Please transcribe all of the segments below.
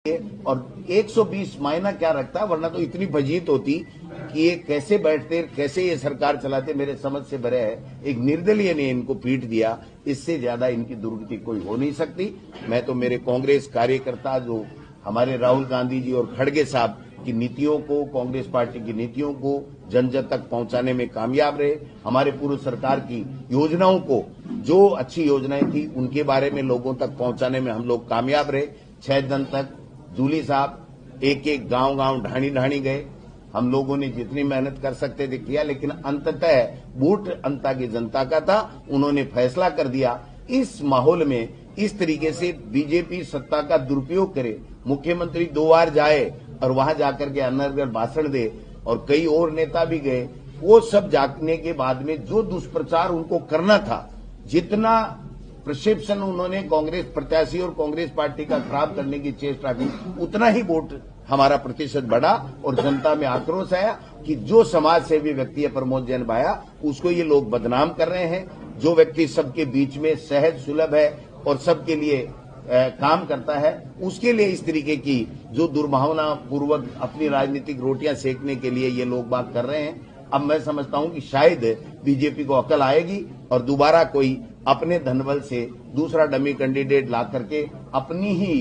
और 120 मायना क्या रखता है, वरना तो इतनी फजीत होती कि ये कैसे बैठते, कैसे ये सरकार चलाते, मेरे समझ से भरे है। एक निर्दलीय ने इनको पीट दिया, इससे ज्यादा इनकी दुर्गति कोई हो नहीं सकती। मैं तो मेरे कांग्रेस कार्यकर्ता जो हमारे राहुल गांधी जी और खड़गे साहब की नीतियों को, कांग्रेस पार्टी की नीतियों को जन जन तक पहुंचाने में कामयाब रहे। हमारे पूर्व सरकार की योजनाओं को, जो अच्छी योजनाएं थी उनके बारे में लोगों तक पहुंचाने में हम लोग कामयाब रहे। 6 दिन तक जूली साहब एक एक गांव ढाणी ढाणी गए। हम लोगों ने जितनी मेहनत कर सकते थे किया, लेकिन अंततः वोट अंता की जनता का था, उन्होंने फैसला कर दिया। इस माहौल में इस तरीके से बीजेपी सत्ता का दुरुपयोग करे, मुख्यमंत्री 2 बार जाए और वहां जाकर के अनर्गल भाषण दे, और कई और नेता भी गए, वो सब जाने के बाद में जो दुष्प्रचार उनको करना था, जितना प्रशिक्षण उन्होंने कांग्रेस प्रत्याशी और कांग्रेस पार्टी का खराब करने की चेष्टा की, उतना ही वोट हमारा प्रतिशत बढ़ा और जनता में आक्रोश आया कि जो समाज सेवी व्यक्ति है प्रमोद जैन भाया, उसको ये लोग बदनाम कर रहे हैं। जो व्यक्ति सबके बीच में सहज सुलभ है और सबके लिए काम करता है, उसके लिए इस तरीके की जो दुर्भावना पूर्वक अपनी राजनीतिक रोटियां सेकने के लिए ये लोग बात कर रहे हैं। अब मैं समझता हूं कि शायद बीजेपी को अकल आएगी और दोबारा कोई अपने धनबल से दूसरा डमी कैंडिडेट ला करके अपनी ही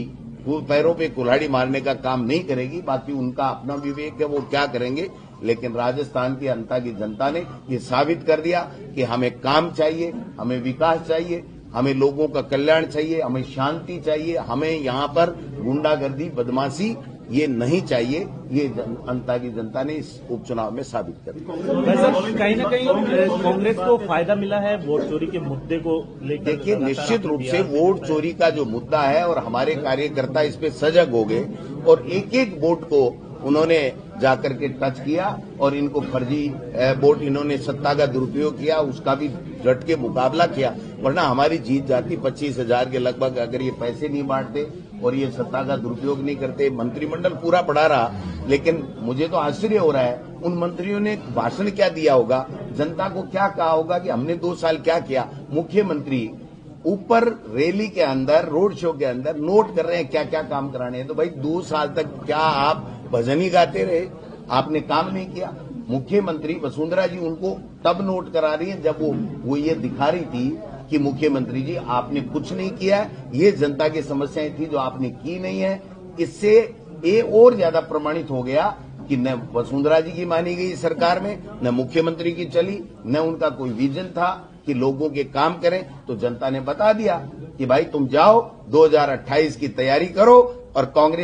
पैरों पे कुल्हाड़ी मारने का काम नहीं करेगी। बाकी उनका अपना विवेक है, वो क्या करेंगे। लेकिन राजस्थान की अंता की जनता ने ये साबित कर दिया कि हमें काम चाहिए, हमें विकास चाहिए, हमें लोगों का कल्याण चाहिए, हमें शांति चाहिए, हमें यहाँ पर गुंडागर्दी बदमाशी ये नहीं चाहिए। ये अंता की जनता ने इस उपचुनाव में साबित कर दिया। कहीं न कहीं कांग्रेस को फायदा मिला है वोट चोरी के मुद्दे को लेकर। देखिए, निश्चित रूप से वोट चोरी का जो मुद्दा है और हमारे कार्यकर्ता इस पे सजग हो गए और एक एक वोट को उन्होंने जाकर के टच किया और इनको फर्जी वोट, इन्होंने सत्ता का दुरुपयोग किया, उसका भी डट के मुकाबला किया। वरना हमारी जीत जाती 25,000 के लगभग अगर ये पैसे नहीं बांटते और ये सत्ता का दुरुपयोग नहीं करते। मंत्रिमंडल पूरा पड़ा रहा, लेकिन मुझे तो आश्चर्य हो रहा है उन मंत्रियों ने भाषण क्या दिया होगा, जनता को क्या कहा होगा कि हमने 2 साल क्या किया। मुख्यमंत्री ऊपर रैली के अंदर, रोड शो के अंदर नोट कर रहे हैं क्या क्या काम कराने हैं। तो भाई 2 साल तक क्या आप भजन ही गाते रहे, आपने काम नहीं किया। मुख्यमंत्री वसुंधरा जी उनको तब नोट करा रही है जब वो ये दिखा रही थी कि मुख्यमंत्री जी आपने कुछ नहीं किया, ये जनता की समस्याएं थी जो आपने की नहीं है। इससे ये और ज्यादा प्रमाणित हो गया कि न वसुंधरा जी की मानी गई सरकार में, न मुख्यमंत्री की चली, न उनका कोई विजन था कि लोगों के काम करें। तो जनता ने बता दिया कि भाई तुम जाओ 2028 की तैयारी करो और कांग्रेस